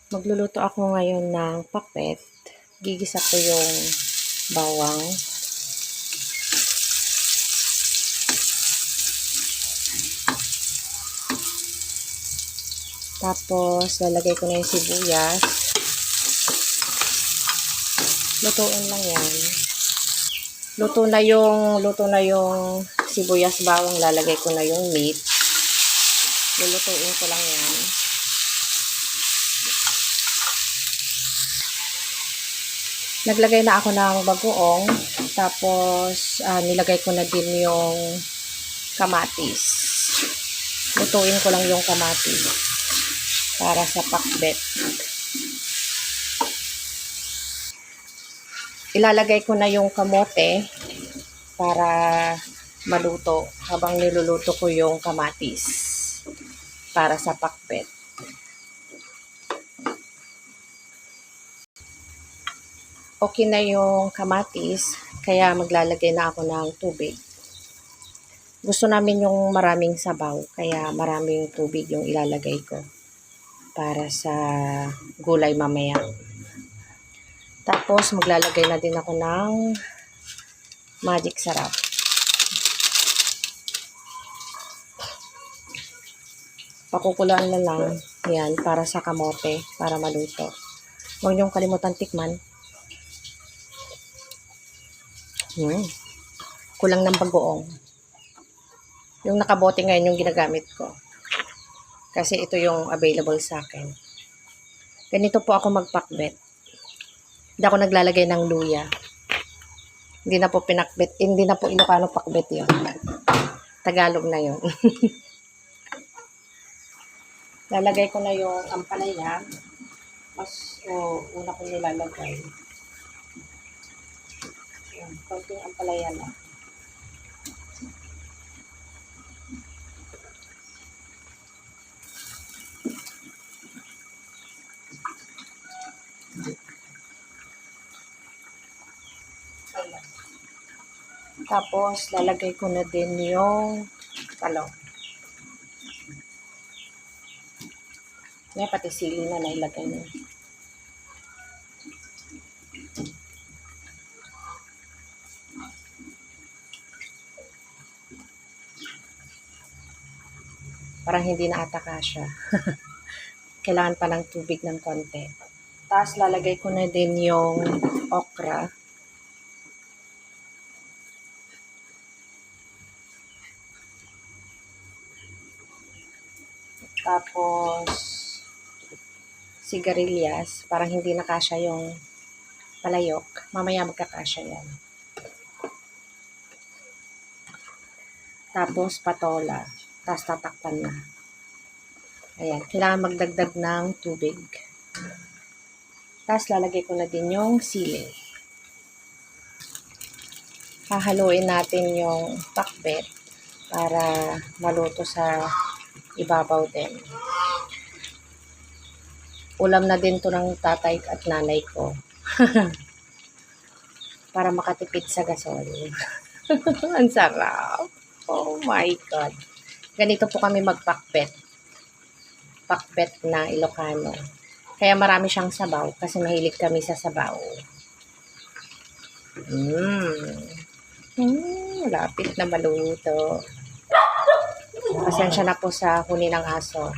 Magluluto ako ngayon ng pakbet. Gigisa ko yung bawang. Tapos, lalagay ko na yung sibuyas. Lutuin lang yan. Luto na yung sibuyas, bawang. Lalagay ko na yung meat. Lulutuin ko lang yan. Naglagay na ako ng bagoong. Tapos, nilagay ko na din yung kamatis. Lutuin ko lang yung kamatis para sa pakbet. Ilalagay ko na yung kamote para maluto habang niluluto ko yung kamatis para sa pakbet. Okay na yung kamatis, kaya maglalagay na ako ng tubig. Gusto namin yung maraming sabaw, kaya maraming tubig yung ilalagay ko para sa gulay mamaya. Tapos maglalagay na din ako ng magic sarap. Pakukuluan na lang yan para sa kamote, para maluto. Huwag niyong kalimutan tikman. Kulang ng bagoong. Yung nakabote ngayon yung ginagamit ko. Kasi ito yung available sa akin. Ganito po ako magpakbet. Hindi ako naglalagay ng luya. Hindi na po pinakbet. Hindi na po Ilocano pakbet yun. Tagalog na yun. Lalagay ko na yung ampalaya. Una ko nilalagay. Konting ampalaya lang. Tapos, lalagay ko na din yung talong. Pati sili na nailagay na. Parang hindi na ata kasya. Kailangan pa ng tubig ng konti. Tapos, lalagay ko na din yung okra. Tapos, sigarilyas. Parang hindi na kasya yung palayok. Mamaya magkakasya yan. Tapos, patola. Tapos, tatakpan na. Ayan. Kailangan magdagdag ng tubig. Tapos, lalagay ko na din yung sili. Hahaluin natin yung pakbet para maluto sa ibabaw din. Ulam na din to ng tatay at nanay ko. Para makatipid sa gasol. Ang sarap. Oh my God. Ganito po kami magpakbet. Pakbet na Ilocano. Kaya marami siyang sabaw kasi mahilig kami sa sabaw. Lapit na maluto. Pasensya na po sa huni ng aso.